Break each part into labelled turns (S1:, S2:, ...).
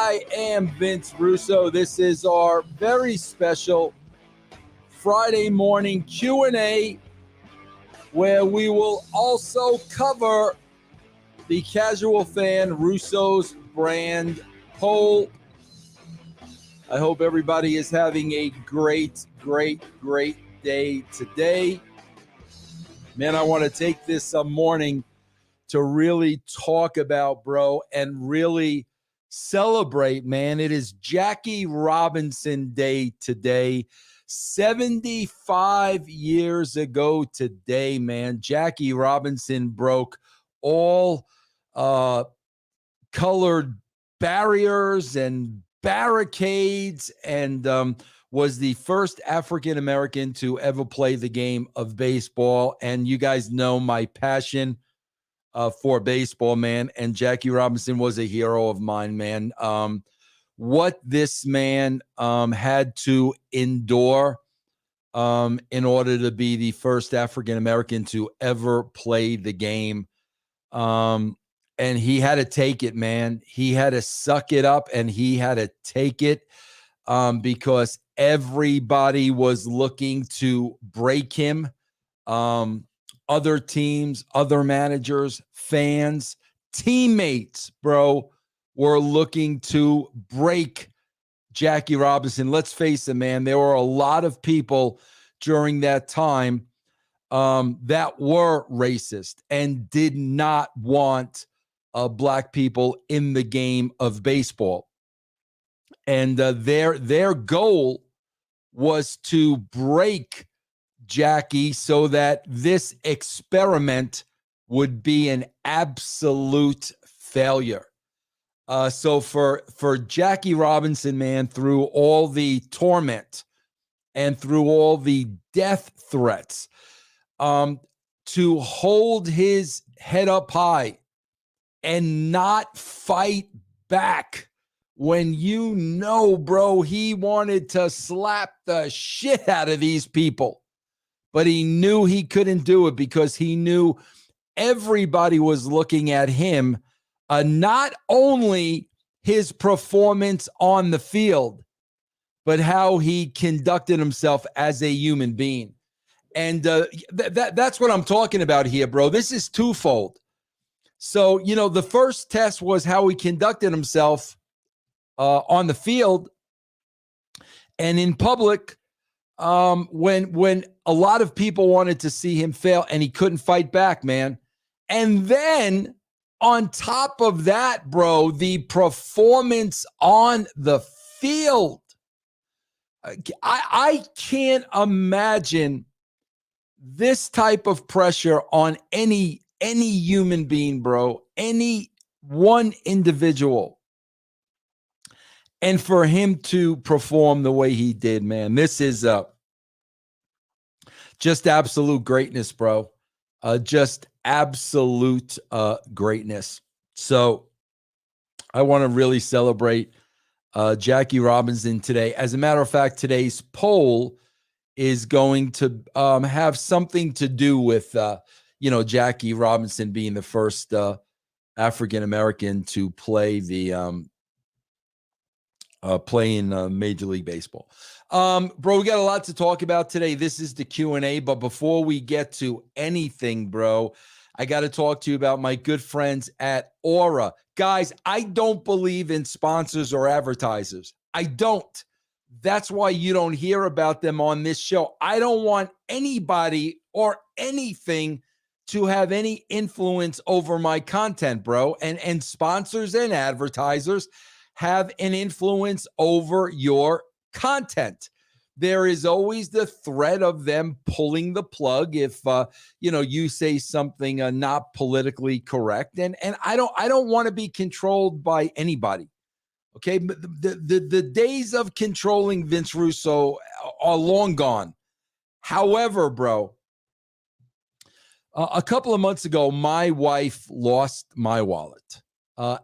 S1: I am Vince Russo. This is our very special Friday morning Q&A where we will also cover the casual fan Russo's brand poll. I hope everybody is having a great day today. Man, I want to take this morning to really talk about, bro, and really celebrate, man. It is Jackie Robinson Day today. 75 years ago today, man, Jackie Robinson broke all colored barriers and barricades and was the first African-American to ever play the game of baseball. And you guys know my passion for baseball, man. And Jackie Robinson was a hero of mine, man. What this man had to endure in order to be the first African-American to ever play the game. And he had to take it, man. He had to suck it up and he had to take it because everybody was looking to break him. Other teams, other managers, fans, teammates, bro, were looking to break Jackie Robinson. Let's face it, man. There were a lot of people during that time that were racist and did not want black people in the game of baseball. And their goal was to break Jackie so that this experiment would be an absolute failure. So for Jackie Robinson, man, through all the torment and through all the death threats, to hold his head up high and not fight back when you know, bro, he wanted to slap the shit out of these people. But he knew he couldn't do it because he knew everybody was looking at him, not only his performance on the field, but how he conducted himself as a human being. And that's what I'm talking about here, bro. This is twofold. So, you know, the first test was how he conducted himself on the field and in public. When a lot of people wanted to see him fail and he couldn't fight back, man. And then on top of that, bro, the performance on the field. I can't imagine this type of pressure on any human being, bro, any one individual. And for him to perform the way he did, man, this is just absolute greatness, bro. Just absolute greatness. So I want to really celebrate Jackie Robinson today. As a matter of fact, today's poll is going to have something to do with, Jackie Robinson being the first African-American to play the play in Major League Baseball. Bro, we got a lot to talk about today. This is the Q&A, but before we get to anything, bro, I got to talk to you about my good friends at Aura. Guys, I don't believe in sponsors or advertisers. I don't. That's why you don't hear about them on this show. I don't want anybody or anything to have any influence over my content, bro. And sponsors and advertisers have an influence over your content. There is always the threat of them pulling the plug if you say something not politically correct, and I don't want to be controlled by anybody. Okay, but the days of controlling Vince Russo are long gone. However, bro, a couple of months ago, my wife lost my wallet.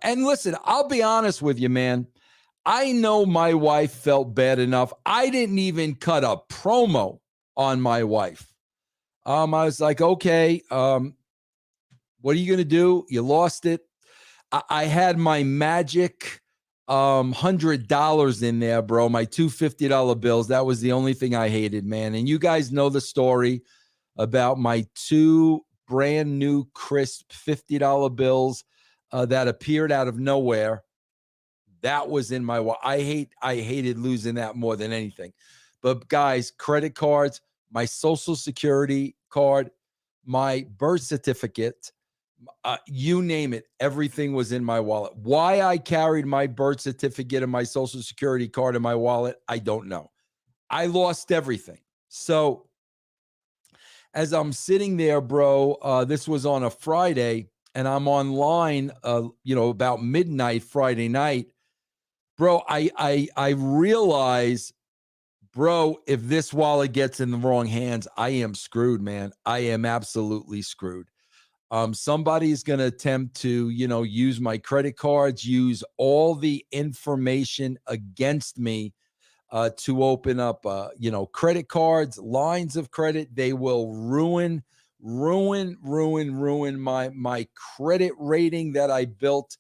S1: And listen, I'll be honest with you, man. I know my wife felt bad enough. I didn't even cut a promo on my wife. I was like, okay, what are you going to do? You lost it. I had my magic $100 in there, bro. My two $50 bills. That was the only thing I hated, man. And you guys know the story about my two brand new crisp $50 bills that appeared out of nowhere. That was in my wallet. I hated losing that more than anything. But guys, credit cards, my social security card, my birth certificate, you name it, everything was in my wallet. Why I carried my birth certificate and my social security card in my wallet, I don't know. I lost everything. So as I'm sitting there, bro, this was on a Friday, and I'm online, about midnight Friday night, bro. I realize, bro, if this wallet gets in the wrong hands, I am screwed, man. I am absolutely screwed. Somebody's going to attempt to, use my credit cards, use all the information against me to open up, credit cards, lines of credit. They will ruin my credit rating that I built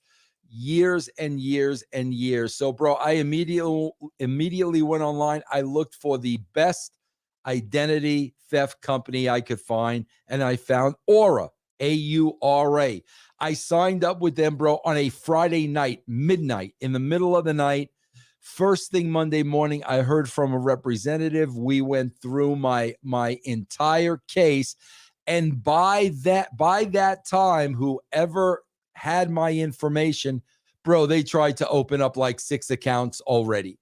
S1: years and years and years. So, bro, I immediately went online. I looked for the best identity theft company I could find, and I found Aura, Aura. I signed up with them, bro, on a Friday night, midnight, in the middle of the night. First thing Monday morning, I heard from a representative. We went through my entire case, and by that time, whoever had my information, bro, they tried to open up like 6 accounts already.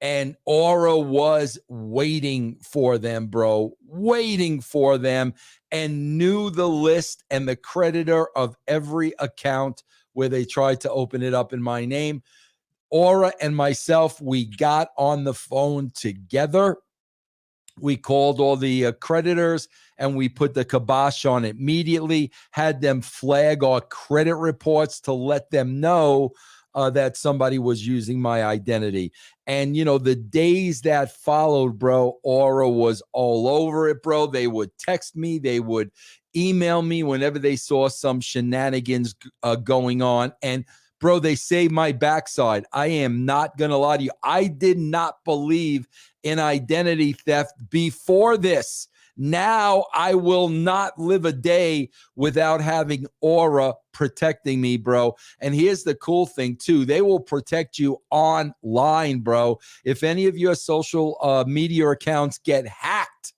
S1: And Aura was waiting for them, bro, waiting for them, and knew the list and the creditor of every account where they tried to open it up in my name. Aura and myself, we got on the phone together. We called all the creditors, and we put the kibosh on it immediately, had them flag our credit reports to let them know that somebody was using my identity. And, the days that followed, bro, Aura was all over it, bro. They would text me. They would email me whenever they saw some shenanigans going on. And, bro, they saved my backside. I am not going to lie to you. I did not believe in identity theft before this. Now I will not live a day without having Aura protecting me, bro. And here's the cool thing, too. They will protect you online, bro. If any of your social media accounts get hacked,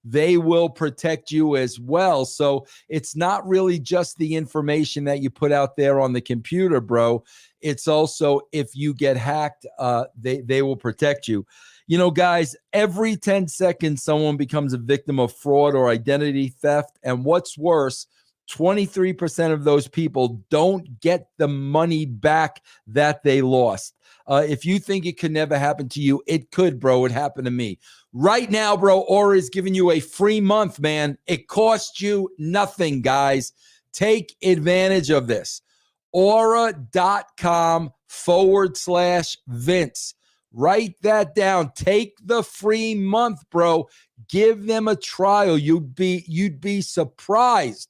S1: they will protect you as well. So it's not really just the information that you put out there on the computer, bro. It's also, if you get hacked, they will protect you. Guys, every 10 seconds, someone becomes a victim of fraud or identity theft. And what's worse, 23% of those people don't get the money back that they lost. If you think it could never happen to you, it could, bro. It happened to me. Right now, bro, Aura is giving you a free month, man. It costs you nothing, guys. Take advantage of this. Aura.com/Vince. Write that down. Take the free month, bro. Give them a trial. You'd be surprised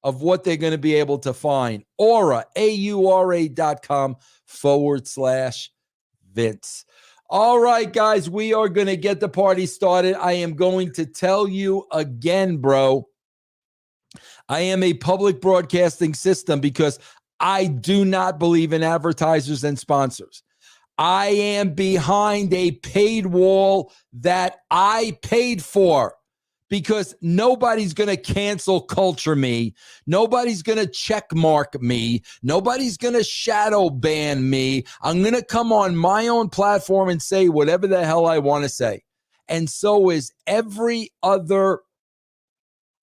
S1: of what they're going to be able to find. Aura, AURA.com/Vince. All right, guys, we are going to get the party started. I am going to tell you again, bro. I am a public broadcasting system because I do not believe in advertisers and sponsors. I am behind a paid wall that I paid for, because nobody's going to cancel culture me. Nobody's going to check mark me. Nobody's going to shadow ban me. I'm going to come on my own platform and say whatever the hell I want to say. And so is every other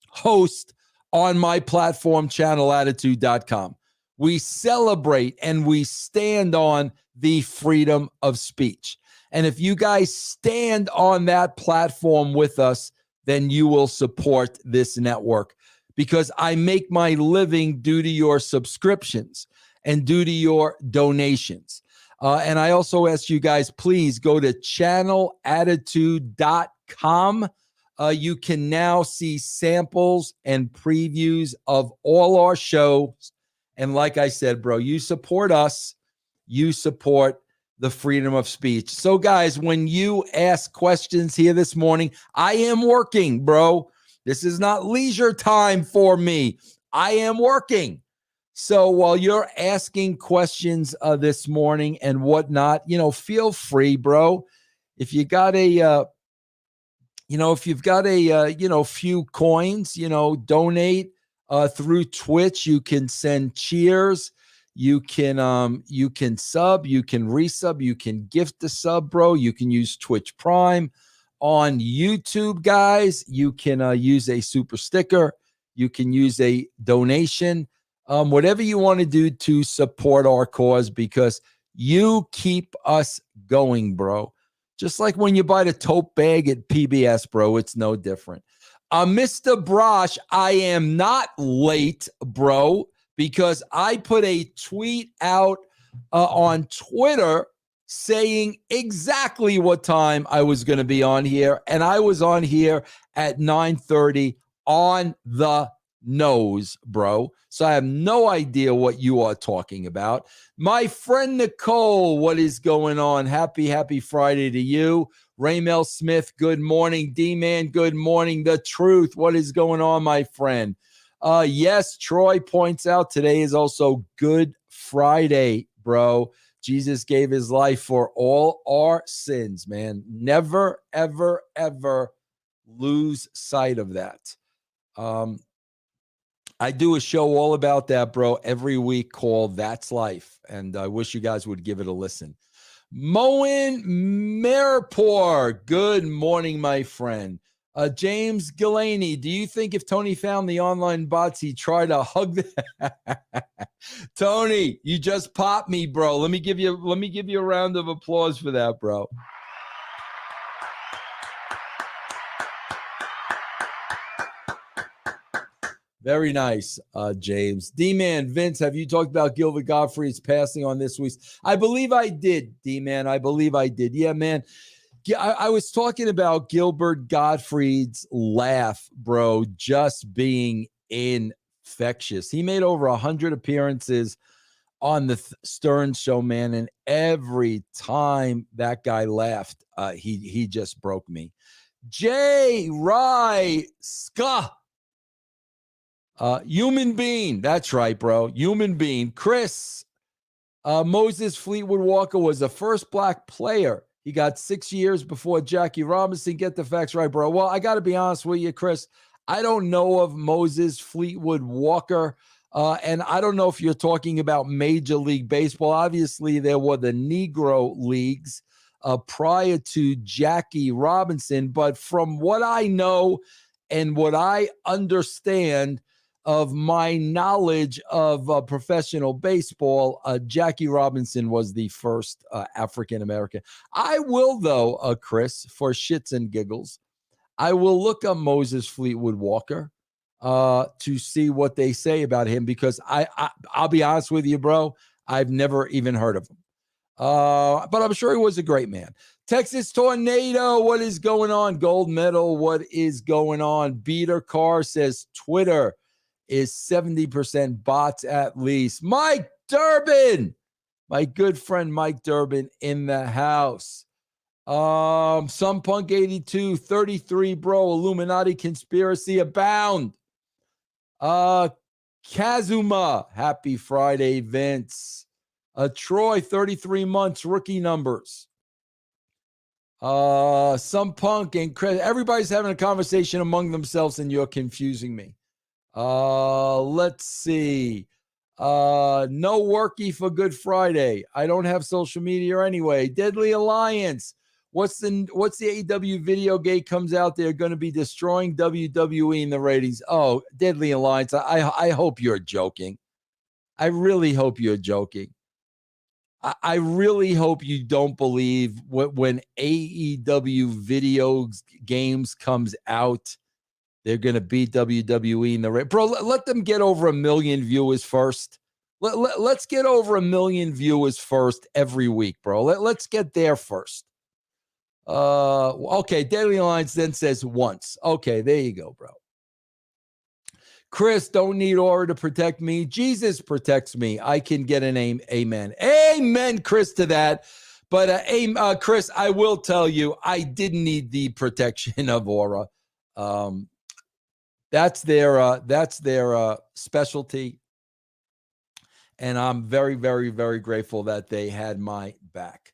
S1: host on my platform, channelattitude.com. We celebrate and we stand on the freedom of speech. And if you guys stand on that platform with us, then you will support this network, because I make my living due to your subscriptions and due to your donations. And I also ask you guys, please go to channelattitude.com. You can now see samples and previews of all our shows. And like I said, bro, you support us, you support the freedom of speech. So, guys, when you ask questions here this morning, I am working, bro. This is not leisure time for me. I am working. So while you're asking questions this morning and whatnot, feel free, bro. If you got if you've got a few coins, donate through Twitch. You can send cheers. You can sub, you can resub, you can gift the sub, bro. You can use Twitch Prime. On YouTube, guys, you can use a super sticker. You can use a donation. Whatever you want to do to support our cause, because you keep us going, bro. Just like when you buy the tote bag at PBS, bro, it's no different. Mr. Brosh, I am not late, bro, because I put a tweet out on Twitter saying exactly what time I was going to be on here, and I was on here at 9:30 on the nose, bro. So I have no idea what you are talking about. My friend Nicole, what is going on? Happy Friday to you. Raymel Smith, good morning. D-Man, good morning. The Truth, what is going on, my friend? Yes, Troy points out today is also Good Friday, bro. Jesus gave his life for all our sins, man. Never, ever, ever lose sight of that. I do a show all about that, bro, every week called That's Life, and I wish you guys would give it a listen. Moen Meripur, good morning, my friend. James Delaney, do you think if Tony found the online bots, he'd try to hug them? Tony, you just popped me, bro. Let me give you a round of applause for that, bro. Very nice, James. D-Man, Vince, have you talked about Gilbert Gottfried's passing on this week? I believe I did, D-Man. I believe I did. Yeah, man. I was talking about Gilbert Gottfried's laugh, bro, just being infectious. He made over 100 appearances on the Stern Show, man, and every time that guy laughed, he just broke me. Jay Rye Ska. Human being. That's right, bro. Human being. Chris, Moses Fleetwood Walker was the first black player. He got 6 years before Jackie Robinson. Get the facts right, bro. Well, I got to be honest with you, Chris. I don't know of Moses Fleetwood Walker. And I don't know if you're talking about Major League Baseball. Obviously, there were the Negro Leagues prior to Jackie Robinson. But from what I know and what I understand of my knowledge of professional baseball, Jackie Robinson was the first African-American. I will, though, Chris, for shits and giggles, I will look up Moses Fleetwood Walker to see what they say about him, because I'll be honest with you, bro, I've never even heard of him. But I'm sure he was a great man. Texas Tornado, what is going on? Gold medal, what is going on? Beater Carr says Twitter is 70% bots at least. Mike Durbin, my good friend Mike Durbin in the house. Some Punk 82, 33, bro. Illuminati conspiracy abound. Kazuma, happy Friday, Vince. Troy, 33 months, rookie numbers. Some Punk and Chris, everybody's having a conversation among themselves and you're confusing me. Let's see. No worky for Good Friday. I don't have social media anyway. Deadly Alliance. What's the AEW video gate comes out there going to be destroying WWE in the ratings? Oh, Deadly Alliance. I hope you're joking. I really hope you're joking. I really hope you don't believe when AEW video games comes out, they're going to beat WWE in the race. Bro, let them get over 1 million viewers first. Let's get over 1 million viewers first every week, bro. Let's get there first. Okay, Daily Alliance then says once. Okay, there you go, bro. Chris, don't need aura to protect me. Jesus protects me. I can get an amen. Amen, Chris, to that. But hey, Chris, I will tell you, I didn't need the protection of Aura. That's their specialty, and I'm very, very, very grateful that they had my back.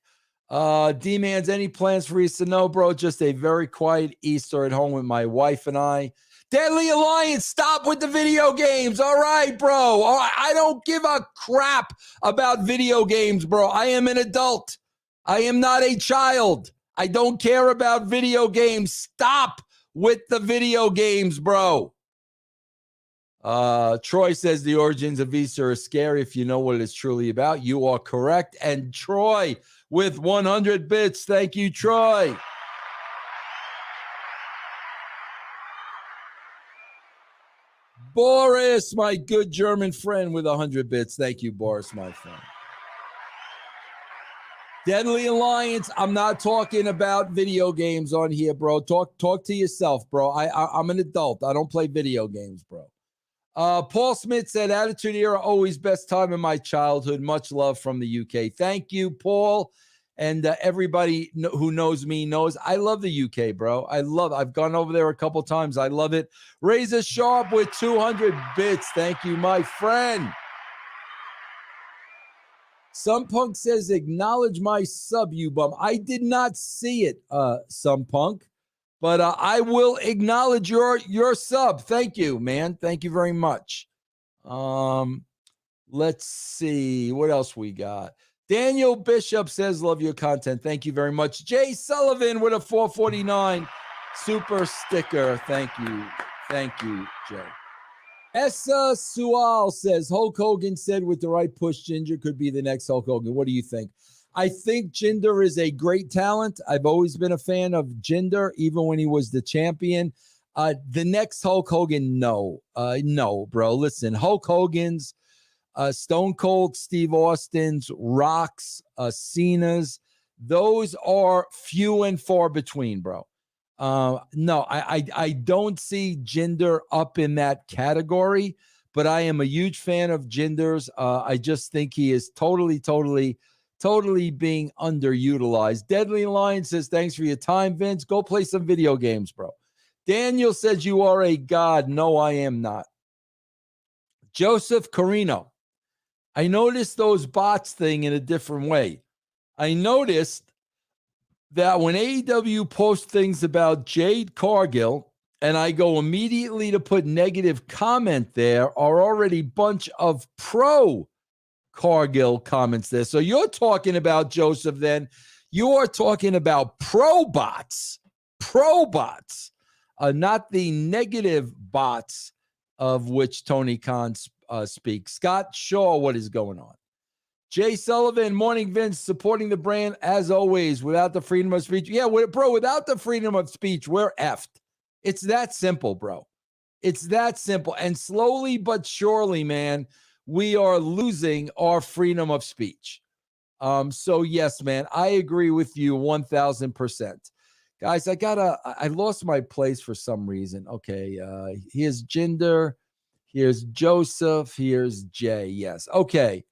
S1: D-Man's, any plans for Easter? No, bro, just a very quiet Easter at home with my wife and I. Deadly Alliance, stop with the video games. All right, bro. All right. I don't give a crap about video games, bro. I am an adult. I am not a child. I don't care about video games. Stop with the video games, bro. Troy says the origins of Easter are scary if you know what it's truly about. You are correct. And Troy with 100 bits. Thank you, Troy. Boris, my good German friend, with 100 bits. Thank you, Boris, my friend. Deadly Alliance, I'm not talking about video games on here, bro. Talk to yourself, bro. I'm an adult. I don't play video games, bro. Paul Smith said, Attitude Era, always best time in my childhood. Much love from the UK. Thank you, Paul. And everybody who knows me knows I love the UK, bro. I've gone over there a couple times. I love it. Razor Sharp with 200 bits. Thank you, my friend. Some Punk says, acknowledge my sub, you bum. I did not see it, Some Punk, but I will acknowledge your sub. Thank you, man. Thank you very much. Let's see what else we got. Daniel Bishop says, love your content. Thank you very much. Jay Sullivan with a 449 super sticker. Thank you. Thank you, Jay. Essa Sual says, Hulk Hogan said with the right push, Jinder could be the next Hulk Hogan. What do you think? I think Jinder is a great talent. I've always been a fan of Jinder, even when he was the champion. The next Hulk Hogan, no, bro. Listen, Hulk Hogan's, Stone Cold Steve Austin's, Rock's, Cena's, those are few and far between, bro. No, I don't see Jinder up in that category, but I am a huge fan of Jinder's. I just think he is totally being underutilized. Deadly Alliance says, thanks for your time, Vince. Go play some video games, bro. Daniel says, you are a god. No, I am not. Joseph Carino, I noticed those bots thing in a different way. I noticed that when AEW posts things about Jade Cargill and I go immediately to put negative comment there, are already bunch of pro Cargill comments there. So you're talking about, Joseph, then you are talking about pro bots, not the negative bots of which Tony Khan speaks. Scott Shaw, what is going on? Jay Sullivan, morning, Vince, supporting the brand as always. Without the freedom of speech. Yeah, bro, without the freedom of speech, we're effed. It's that simple, bro. It's that simple. And slowly but surely, man, we are losing our freedom of speech. So yes, man, I agree with you 1000%. Guys, I lost my place for some reason. Okay, here's Jinder, here's Joseph, here's Jay. Yes, okay.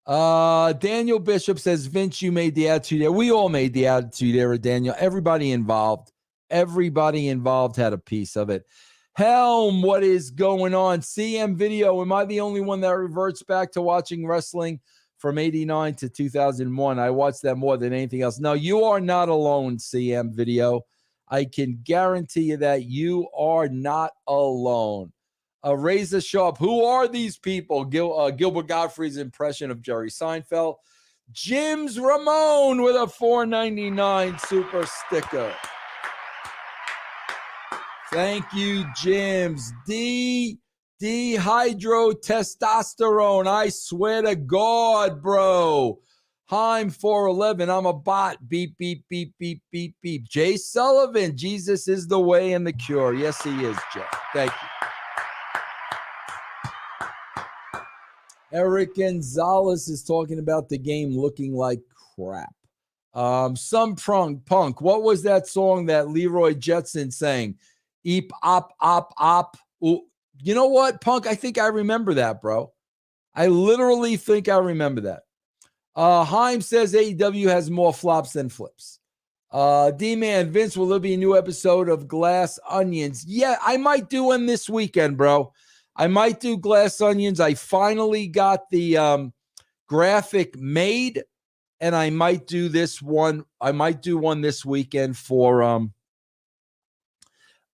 S1: Daniel Bishop says, Vince, you made the Attitude Era. We all made the Attitude Era, Daniel. Everybody involved had a piece of it. Helm, what is going on? CM Video, am I the only one that reverts back to watching wrestling from 89 to 2001? I watched that more than anything else. No, you are not alone, CM Video. I can guarantee you that you are not alone. Razor Sharp, who are these people? Gilbert Gottfried's impression of Jerry Seinfeld. Jim's Ramon with a $4.99 super sticker. Thank you, Jims. Dehydrotestosterone. I swear to God, bro. Heim 411. I'm a bot. Beep, beep, beep, beep, beep, beep. Jay Sullivan. Jesus is the way and the cure. Yes, he is, Jay. Thank you. Eric Gonzalez is talking about the game looking like crap. Some punk. What was that song that Leroy Jetson sang? Eep, op, op, op. Ooh. You know what, Punk? I think I remember that, bro. I literally think I remember that. Heim says AEW has more flops than flips. D-Man, Vince, will there be a new episode of Glass Onions? Yeah, I might do one this weekend, bro. I might do Glass Onions. I finally got the graphic made, and I might do this one. I might do one this weekend for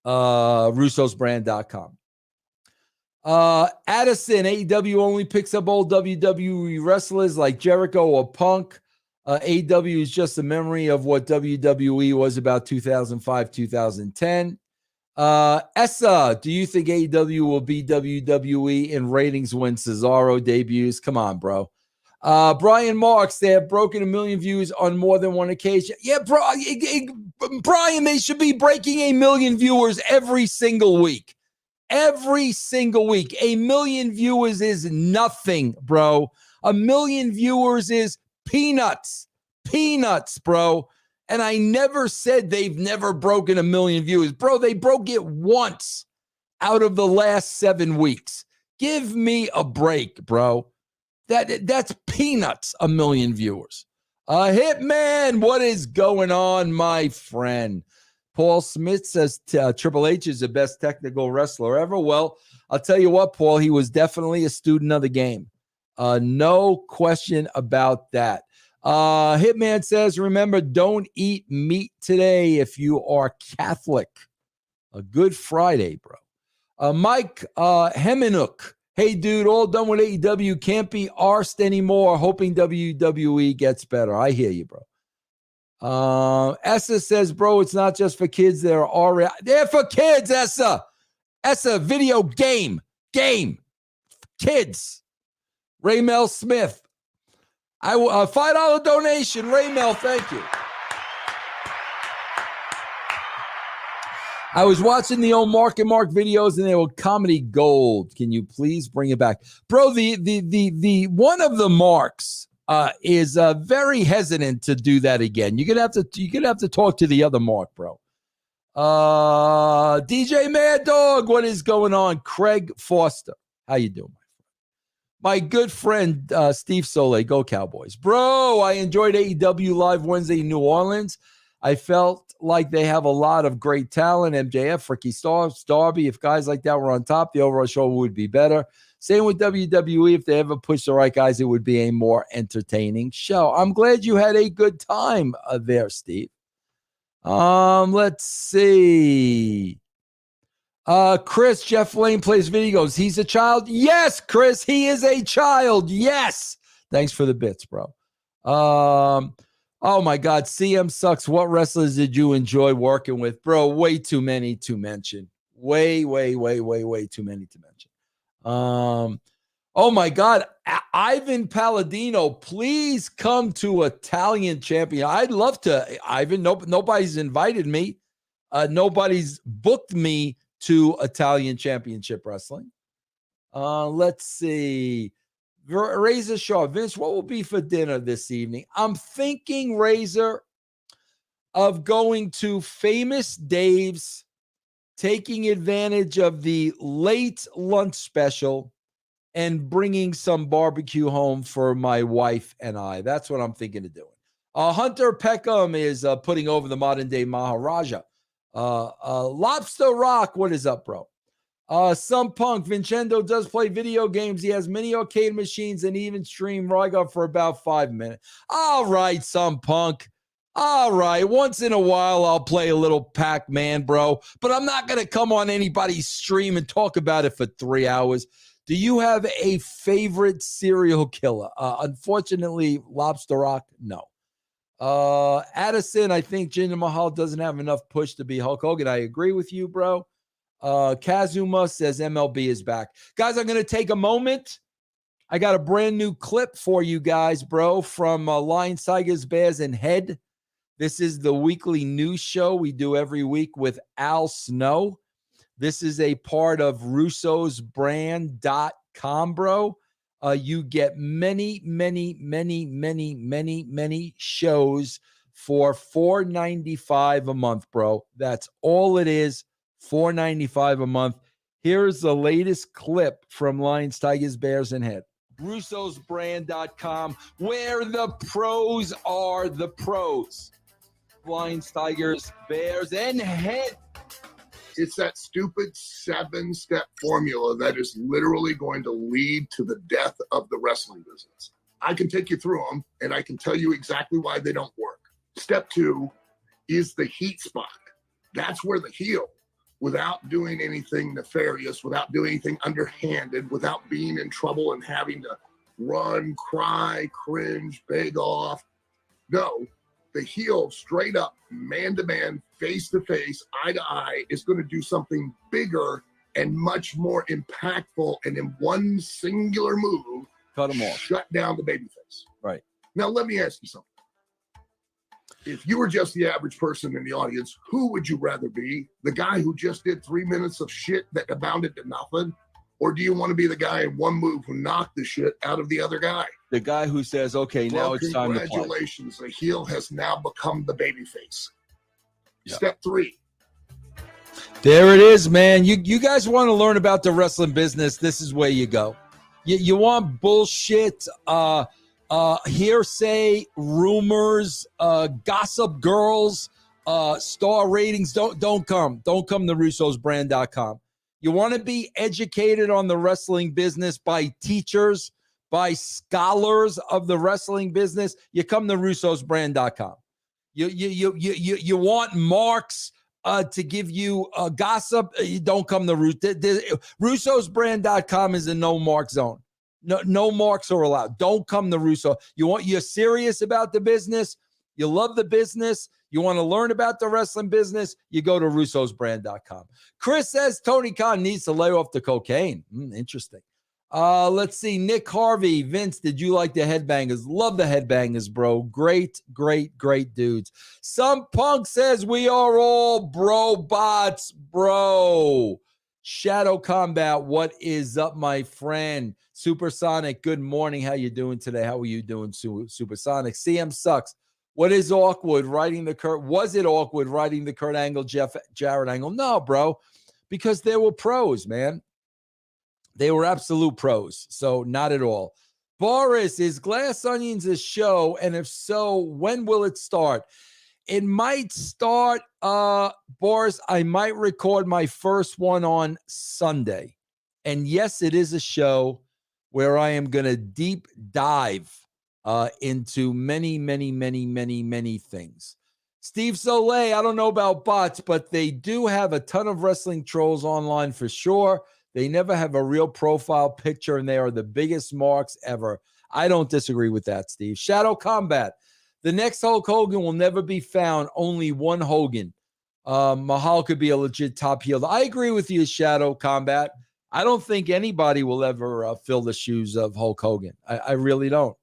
S1: russosbrand.com. Addison, AEW only picks up old WWE wrestlers like Jericho or Punk. AEW is just a memory of what WWE was about 2005, 2010. Essa, do you think AEW will beat WWE in ratings when Cesaro debuts? Come on, bro. Brian Marks, they have broken 1 million views on more than one occasion. Yeah, bro, Brian, they should be breaking 1 million viewers every single week. Every single week. 1 million viewers is nothing, bro. 1 million viewers is peanuts. Peanuts, bro. And I never said they've never broken 1 million viewers. Bro, they broke it once out of the last 7 weeks. Give me a break, bro. That's peanuts, 1 million viewers. Hitman, what is going on, my friend? Paul Smith says Triple H is the best technical wrestler ever. Well, I'll tell you what, Paul, he was definitely a student of the game. No question about that. Hitman says, remember, don't eat meat today if you are Catholic. A Good Friday, bro. Mike Hemenuk. Hey, dude, all done with AEW. Can't be arsed anymore. Hoping WWE gets better. I hear you, bro. Essa says, bro, it's not just for kids. They're for kids, Essa. Essa, video game. Kids. Raymel Smith. $5 donation. Raymel, thank you. I was watching the old Mark and Mark videos and they were comedy gold. Can you please bring it back? Bro, the one of the Marks is very hesitant to do that again. You're gonna have to talk to the other Mark, bro. DJ Mad Dog, what is going on? Craig Foster, how you doing, my good friend Steve Soleil? Go Cowboys, bro. I enjoyed AEW Live Wednesday in New Orleans. I felt like they have a lot of great talent. MJF, Ricky Starks, Darby. If guys like that were on top, the overall show would be better. Same with WWE. If they ever push the right guys, it would be a more entertaining show. I'm glad you had a good time there, Steve. Let's see. Chris, Jeff Lane plays video games. He's a child. Yes, Chris, he is a child. Yes. Thanks for the bits, bro. Oh my God, CM sucks. What wrestlers did you enjoy working with, bro? Way too many to mention. Way too many to mention. Oh my God, Ivan Palladino, please come to Italian Champion. I'd love to, Ivan. Nobody's invited me. Nobody's booked me to Italian Championship Wrestling. Let's see. Razor Shaw, Vince, what will be for dinner this evening? I'm thinking, Razor, of going to Famous Dave's, taking advantage of the late lunch special, and bringing some barbecue home for my wife and I. That's what I'm thinking of doing. Hunter Peckham is putting over the modern day Maharaja. Lobster Rock, what is up, bro? Some Punk, Vincenzo does play video games. He has many arcade machines and even stream Rygar for about 5 minutes. All right, Some Punk. All right, once in a while I'll play a little Pac-Man, bro, but I'm not going to come on anybody's stream and talk about it for 3 hours. Do you have a favorite serial killer? Unfortunately, Lobster Rock, no. Addison, I think Jinder Mahal doesn't have enough push to be Hulk Hogan. I agree with you, bro. Kazuma says MLB is back. Guys, I'm going to take a moment. I got a brand new clip for you guys, bro, from Lions, Tigers, Bears, and Head. This is the weekly news show we do every week with Al Snow. This is a part of russosbrand.com, bro. You get many shows for $4.95 a month, bro. That's all it is. $4.95 a month. Here's the latest clip from Lions, Tigers, Bears, and Head. Russo'sBrand.com, where the pros are the pros. Lions, Tigers, Bears, and head.
S2: It's that stupid 7-step formula that is literally going to lead to the death of the wrestling business. I can take you through them, and I can tell you exactly why they don't work. Step 2 is the heat spot. That's where the heel, without doing anything nefarious, without doing anything underhanded, without being in trouble and having to run, cry, cringe, beg off. No, the heel straight up, man-to-man, face-to-face, eye-to-eye is going to do something bigger and much more impactful, and in one singular move,
S1: cut them off,
S2: shut down the babyface.
S1: Right.
S2: Now, let me ask you something. If you were just the average person in the audience, who would you rather be? The guy who just did 3 minutes of shit that amounted to nothing? Or do you want to be the guy in one move who knocked the shit out of the other guy?
S1: The guy who says, okay, now it's time to play.
S2: Congratulations. The heel has now become the babyface.
S1: Yep.
S2: Step 3.
S1: There it is, man. You guys want to learn about the wrestling business, this is where you go. You want bullshit, hearsay, rumors, gossip girls, star ratings. Don't come to Russo'sBrand.com. You want to be educated on the wrestling business by teachers, by scholars of the wrestling business. You come to Russo'sBrand.com. You want marks to give you gossip. You don't come to Russo'sBrand.com is a no mark zone. No marks are allowed. Don't come to Russo. You're serious about the business. You love the business. You want to learn about the wrestling business. You go to Russo'sBrand.com. Chris says Tony Khan needs to lay off the cocaine. Interesting. Let's see. Nick Harvey. Vince, did you like the Headbangers? Love the Headbangers, bro. Great dudes. Some Punk says we are all bro bots, bro. Shadow Combat, what is up, my friend? Supersonic, good morning. How you doing today? How are you doing, Supersonic? CM sucks. What is awkward? Was it awkward writing the Kurt Angle, Jeff Jarrett angle? No, bro, because they were pros, man. They were absolute pros. So not at all. Boris, is Glass Onions a show? And if so, when will it start? It might start, Boris, I might record my first one on Sunday. And yes, it is a show where I am going to deep dive into many things. Steve Soleil, I don't know about bots, but they do have a ton of wrestling trolls online for sure. They never have a real profile picture, and they are the biggest marks ever. I don't disagree with that, Steve. Shadow Combat. The next Hulk Hogan will never be found. Only one Hogan. Mahal could be a legit top heel. I agree with you, Shadow Combat. I don't think anybody will ever fill the shoes of Hulk Hogan. I really don't.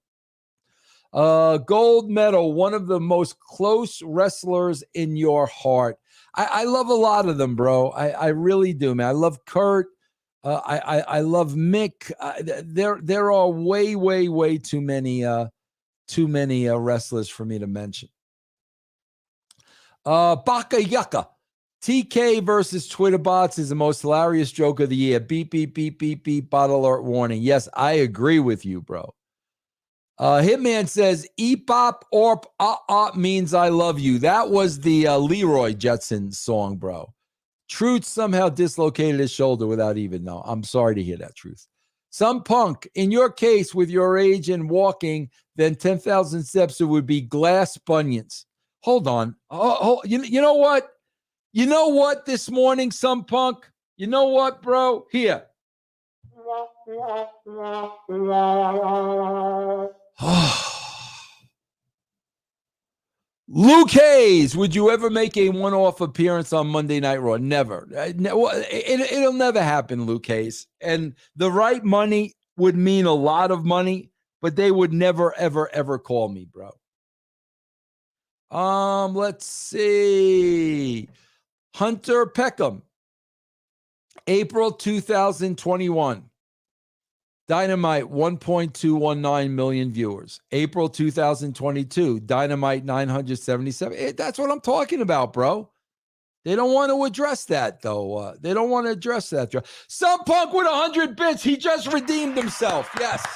S1: Gold medal, one of the most close wrestlers in your heart. I love a lot of them, bro. I really do, man. I love Kurt. I love Mick. There are way too many wrestlers for me to mention. Baka Yucca. TK versus Twitter bots is the most hilarious joke of the year. Beep, beep, beep, beep, beep, bot alert warning. Yes, I agree with you, bro. Hitman says, Epop Orp means I love you. That was the Leroy Jetson song, bro. Truth somehow dislocated his shoulder without even know. I'm sorry to hear that, Truth. Some Punk, in your case, with your age and walking, then 10,000 steps, it would be glass bunions. Hold on. You know what? You know what this morning, Some Punk? You know what, bro? Here. Luke Hayes, would you ever make a one-off appearance on Monday Night Raw? Never. It'll never happen, Luke Hayes. And the right money would mean a lot of money, but they would never, ever call me, bro. Let's see. Hunter Peckham, April 2021. Dynamite, 1.219 million viewers. April 2022, Dynamite, 977. That's what I'm talking about, bro. They don't want to address that, though. They don't want to address that. Some Punk with 100 bits. He just redeemed himself. Yes.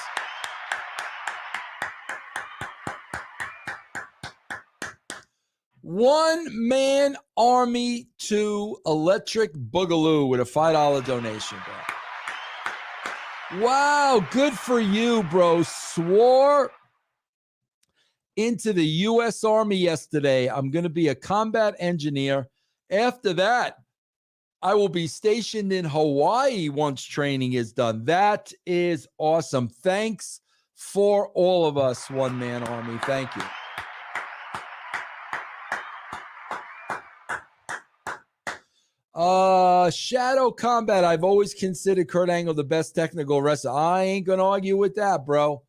S1: One Man Army to Electric Boogaloo with a $5 donation, bro. Wow, good for you, bro. Swore into the U.S. Army yesterday. I'm going to be a combat engineer. After that, I will be stationed in Hawaii once training is done. That is awesome. Thanks for all of us, One Man Army. Thank you. Shadow Combat. I've always considered Kurt Angle the best technical wrestler. I ain't gonna argue with that, bro.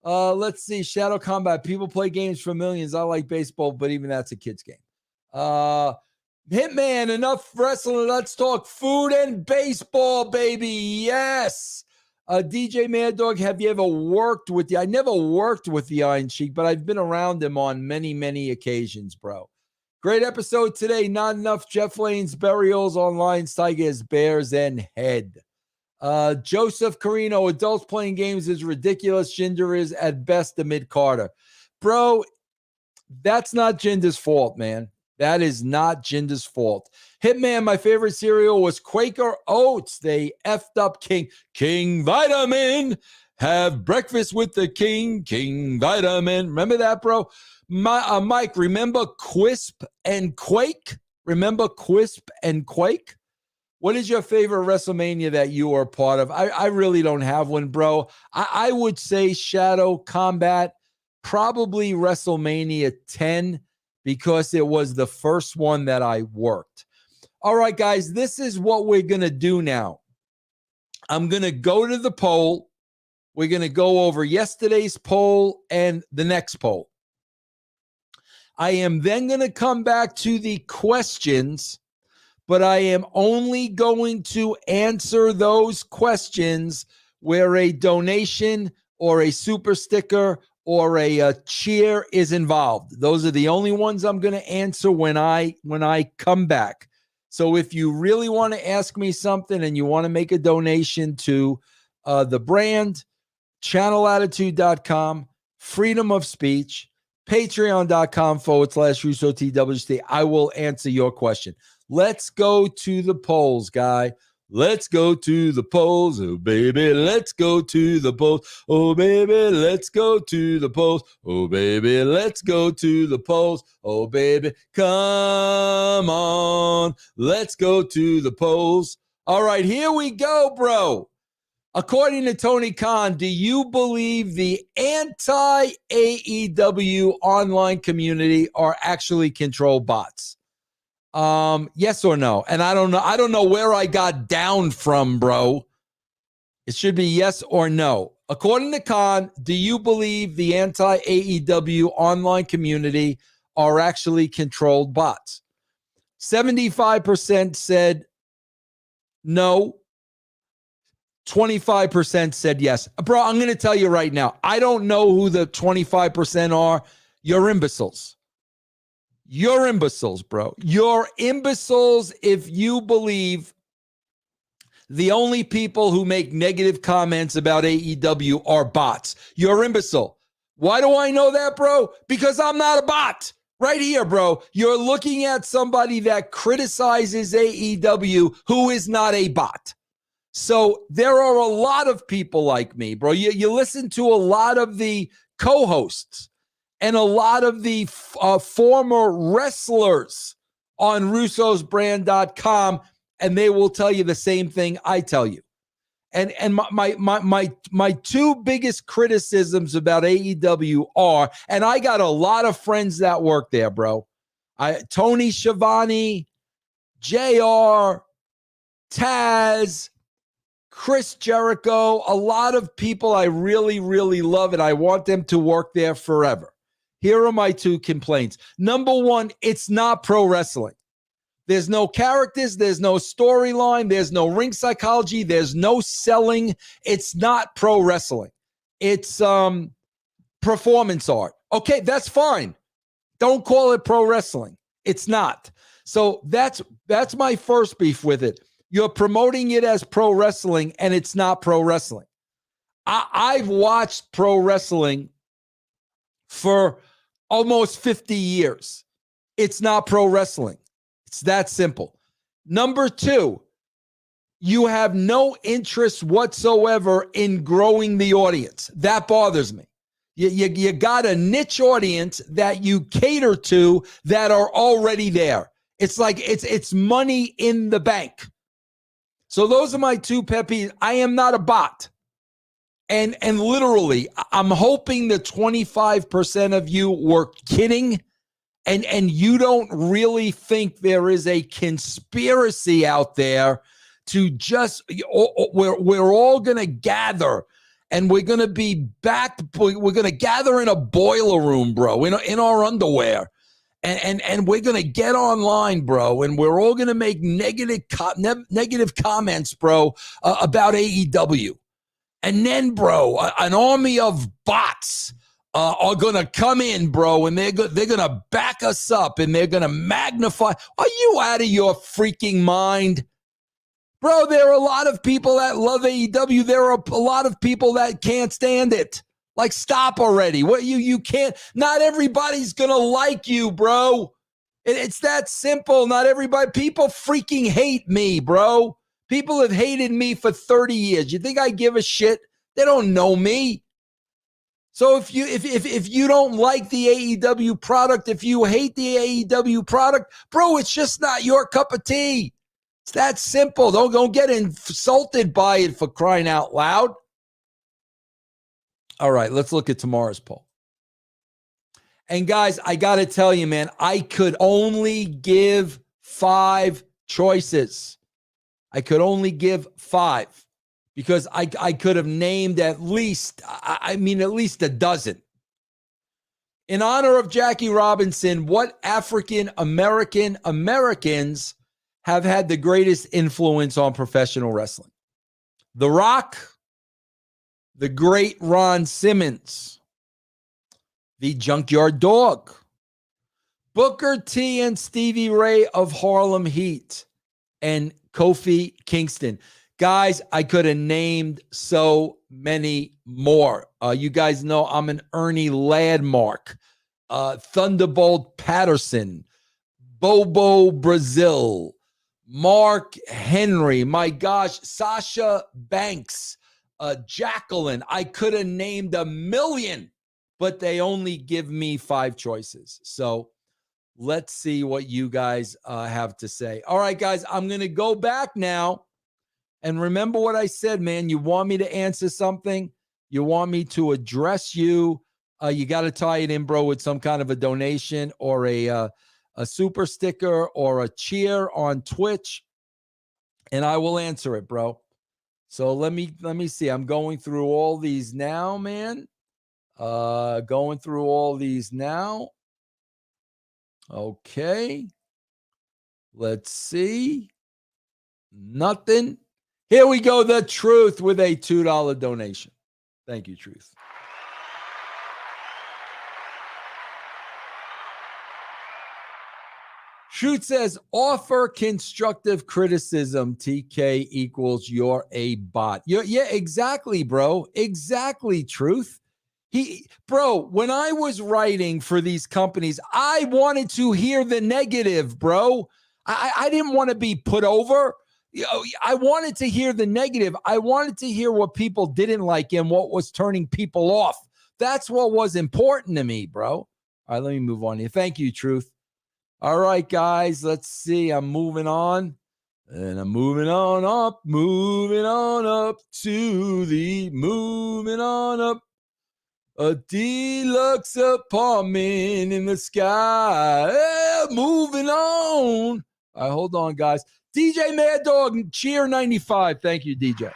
S1: Let's see. Shadow Combat. People play games for millions. I like baseball, but even that's a kid's game. Hitman, enough wrestling. Let's talk food and baseball, baby. Yes. DJ Mad Dog, have you ever worked with I never worked with the Iron Sheik, but I've been around him on many, many occasions, bro. Great episode today. Not enough Jeff Lane's burials online. Tigers, Bears, and Head. Joseph Carino, adults playing games is ridiculous. Jinder is at best a mid-carder. Bro, that's not Jinder's fault, man. That is not Jinder's fault. Hitman, my favorite cereal was Quaker Oats. They effed up King Vitamin. Have breakfast with the King Vitamin. Remember that, bro? Mike, remember Quisp and Quake? Remember Quisp and Quake? What is your favorite WrestleMania that you are part of? I really don't have one, bro. I would say Shadow Combat, probably WrestleMania 10, because it was the first one that I worked. All right, guys, this is what we're going to do now. I'm going to go to the poll. We're going to go over yesterday's poll and the next poll. I am then going to come back to the questions, but I am only going to answer those questions where a donation or a super sticker or a cheer is involved. Those are the only ones I'm going to answer when I come back. So if you really want to ask me something and you want to make a donation to the brand, channelattitude.com, freedom of speech, patreon.com/RussoTWC. I will answer your question. Let's go to the polls, guy. Let's go to the polls. Oh, baby, let's go to the polls. Oh, baby, let's go to the polls. Oh, baby, let's go to the polls. Oh, baby, come on. Let's go to the polls. All right, here we go, bro. According to Tony Khan, do you believe the anti-AEW online community are actually controlled bots? Yes or no? And I don't know where I got down from, bro. It should be yes or no. According to Khan, do you believe the anti-AEW online community are actually controlled bots? 75% said no. 25% said yes. Bro, I'm going to tell you right now, I don't know who the 25% are. You're imbeciles. You're imbeciles, bro. You're imbeciles if you believe the only people who make negative comments about AEW are bots. You're imbecile. Why do I know that, bro? Because I'm not a bot. Right here, bro. You're looking at somebody that criticizes AEW who is not a bot. So there are a lot of people like me, bro. You listen to a lot of the co-hosts and a lot of the former wrestlers on russosbrand.com, and they will tell you the same thing I tell you. And my two biggest criticisms about AEW are, and I got a lot of friends that work there, bro. Tony Schiavone, JR, Taz, Chris Jericho, a lot of people I really, really love, and I want them to work there forever. Here are my two complaints. Number one, it's not pro wrestling. There's no characters. There's no storyline. There's no ring psychology. There's no selling. It's not pro wrestling. It's performance art. Okay, that's fine. Don't call it pro wrestling. It's not. So that's my first beef with it. You're promoting it as pro wrestling, and it's not pro wrestling. I've watched pro wrestling for almost 50 years. it's not pro wrestling. It's that simple. Number two, you have no interest whatsoever in growing the audience. That bothers me. You got a niche audience that you cater to that are already there. It's like it's money in the bank. So those are my two pet peeves. I am not a bot. And literally, I'm hoping the 25% of you were kidding and you don't really think there is a conspiracy out there to just, we're all going to gather and we're going to be back. We're going to gather in a boiler room, bro, in our underwear. And we're going to get online, bro, and we're all going to make negative comments, bro, about AEW. And then, bro, an army of bots are going to come in, bro, and they're going to back us up and they're going to magnify. Are you out of your freaking mind? Bro, there are a lot of people that love AEW. There are a lot of people that can't stand it. Like, stop already. What you can't, not everybody's going to like you, bro. It's that simple. Not everybody, people freaking hate me, bro. People have hated me for 30 years. You think I give a shit? They don't know me. So if you don't like the AEW product, if you hate the AEW product, bro, it's just not your cup of tea. It's that simple. Don't get insulted by it, for crying out loud. All right, let's look at tomorrow's poll. And guys, I got to tell you, man, I could only give 5 choices. I could only give 5 because I could have named at least a dozen. In honor of Jackie Robinson, what African Americans have had the greatest influence on professional wrestling? The Rock, the great Ron Simmons, the Junkyard Dog, Booker T and Stevie Ray of Harlem Heat, and Kofi Kingston. Guys, I could have named so many more. You guys know I'm an Ernie Landmark, Thunderbolt Patterson, Bobo Brazil, Mark Henry, my gosh, Sasha Banks, Jacqueline. I could have named a million, but they only give me 5 choices. So let's see what you guys have to say. All right, guys, I'm going to go back now. And remember what I said, man. You want me to answer something? You want me to address you? You got to tie it in, bro, with some kind of a donation or a super sticker or a cheer on Twitch, and I will answer it, bro. So let me see. I'm going through all these now, man. Going through all these now. Okay. Let's see. Nothing. Here we go. The Truth with a $2 donation. Thank you, Truth. Truth says, offer constructive criticism. TK equals you're a bot. Yeah, exactly, bro. Exactly, Truth. Bro, when I was writing for these companies, I wanted to hear the negative, bro. I didn't want to be put over. I wanted to hear the negative. I wanted to hear what people didn't like and what was turning people off. That's what was important to me, bro. All right, let me move on here. Thank you, Truth. All right, guys, let's see. I'm moving on. And I'm moving on up to the moving on up. A deluxe apartment in the sky. Yeah, moving on. All right, hold on, guys. DJ Mad Dog, Cheer 95. Thank you, DJ.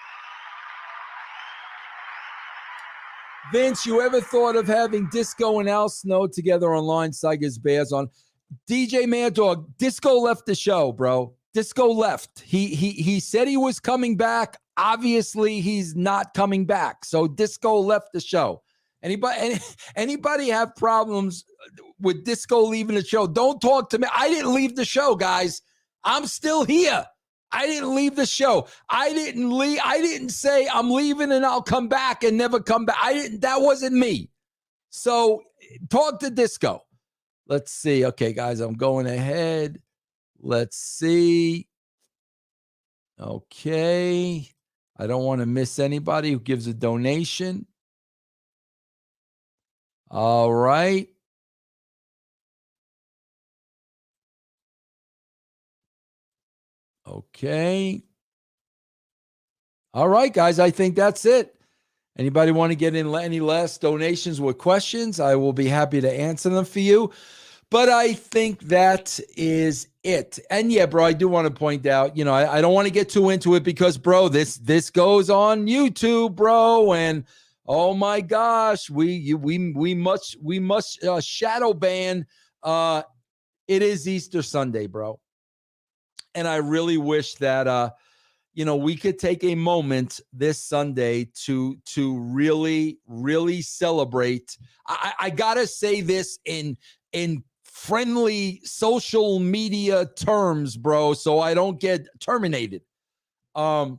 S1: Vince, you ever thought of having Disco and Al Snow together online? Saiga's Bears on. DJ Mad Dog, Disco left the show, bro. Disco left. He said he was coming back. Obviously, he's not coming back. So Disco left the show. Anybody have problems with Disco leaving the show? Don't talk to me. I didn't leave the show, guys. I'm still here. I didn't leave the show. I didn't leave. I didn't say I'm leaving and I'll come back and never come back. That wasn't me. So talk to Disco. Let's see. Okay, guys, I'm going ahead. Let's see. Okay. I don't want to miss anybody who gives a donation. All right. Okay. All right, guys. I think that's it. Anybody want to get in any last donations with questions? I will be happy to answer them for you. But I think that is it. And yeah, bro, I do want to point out, I don't want to get too into it because, bro, this goes on YouTube, bro, and oh my gosh, we must shadow ban. It is Easter Sunday, bro, and I really wish that we could take a moment this Sunday to really, really celebrate. I gotta say this in friendly social media terms, bro, so I don't get terminated. I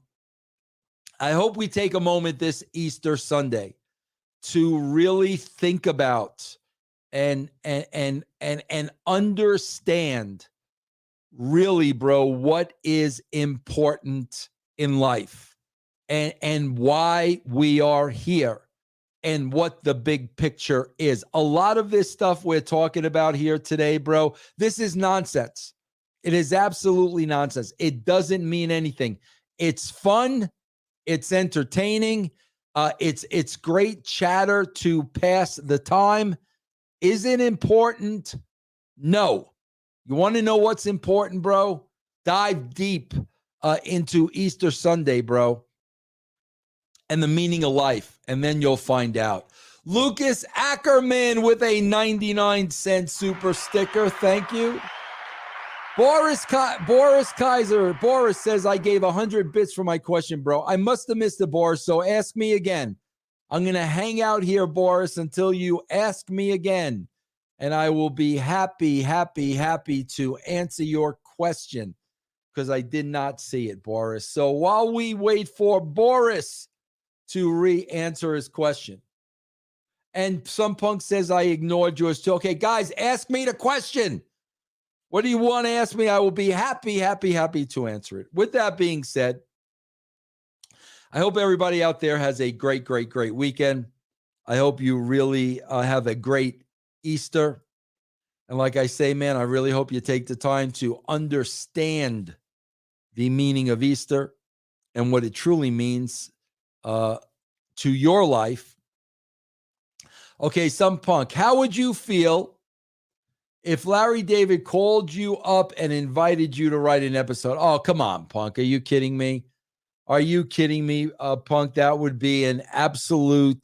S1: hope we take a moment this Easter Sunday to really think about and understand really, bro, what is important in life and why we are here and what the big picture is. A lot of this stuff we're talking about here today, bro, this is nonsense. It is absolutely nonsense. It doesn't mean anything. It's fun. It's entertaining. It's great chatter to pass the time. Is it important? No. You want to know what's important, bro? Dive deep into Easter Sunday, bro, and the meaning of life, and then you'll find out. Lucas Ackerman with a 99-cent super sticker. Thank you. Boris Kaiser. Boris says, I gave 100 bits for my question, bro. I must have missed it, Boris, so ask me again. I'm going to hang out here, Boris, until you ask me again. And I will be happy to answer your question because I did not see it, Boris. So while we wait for Boris to re-answer his question, and some punk says I ignored yours too. Okay, guys, ask me the question. What do you want to ask me? I will be happy to answer it. With that being said, I hope everybody out there has a great weekend. I hope you really have a great Easter. And like I say, man, I really hope you take the time to understand the meaning of Easter and what it truly means to your life. Okay, some punk. How would you feel if Larry David called you up and invited you to write an episode? Oh, come on, punk. Are you kidding me? Are you kidding me, punk? That would be an absolute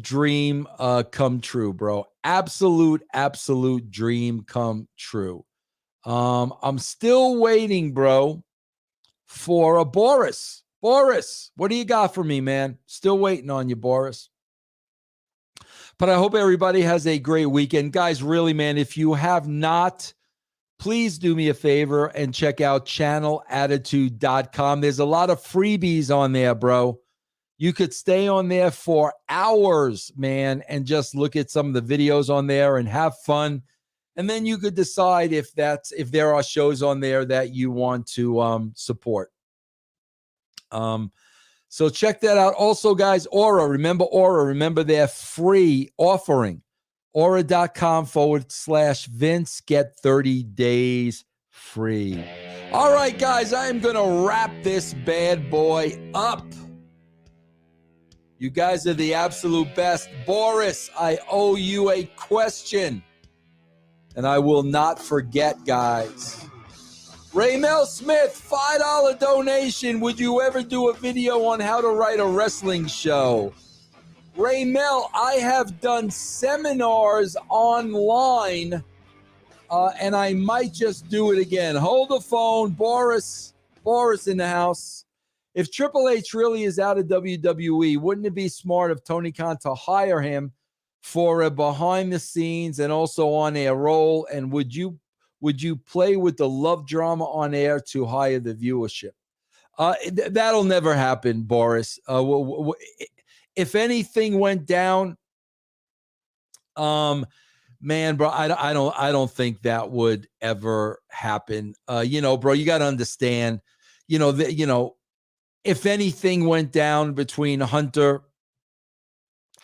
S1: dream come true, bro. Absolute dream come true. I'm still waiting, bro, for a Boris. Boris, what do you got for me, man? Still waiting on you, Boris. But I hope everybody has a great weekend. Guys, really, man, if you have not, please do me a favor and check out channelattitude.com. There's a lot of freebies on there, bro. You could stay on there for hours, man, and just look at some of the videos on there and have fun. And then you could decide if there are shows on there that you want to support. So check that out. Also, guys, Aura. Remember their free offering. Aura.com/Vince. Get 30 days free. All right, guys, I am going to wrap this bad boy up. You guys are the absolute best. Boris, I owe you a question. And I will not forget, guys. Raymel Smith, $5 donation. Would you ever do a video on how to write a wrestling show? Raymel, I have done seminars online, and I might just do it again. Hold the phone. Boris in the house. If Triple H really is out of WWE, wouldn't it be smart of Tony Khan to hire him for a behind-the-scenes and also on-air role? And would you play with the love drama on air to hire the viewership? That'll never happen, Boris. If anything went down, Man, bro, I don't think that would ever happen. Bro, you got to understand, if anything went down between Hunter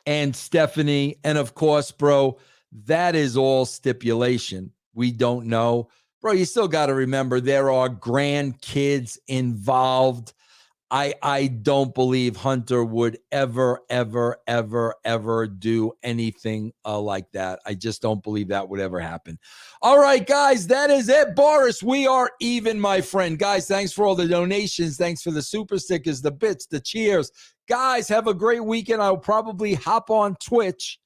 S1: and Stephanie, and of course, bro, that is all stipulation. We don't know. Bro, you still got to remember there are grandkids involved. I don't believe Hunter would ever do anything like that. I just don't believe that would ever happen. All right, guys, that is it. Boris, we are even, my friend. Guys, thanks for all the donations. Thanks for the super stickers, the bits, the cheers. Guys, have a great weekend. I'll probably hop on Twitch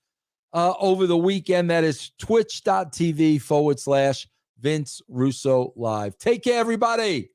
S1: over the weekend. That is twitch.tv/Vince Russo Live. Take care, everybody.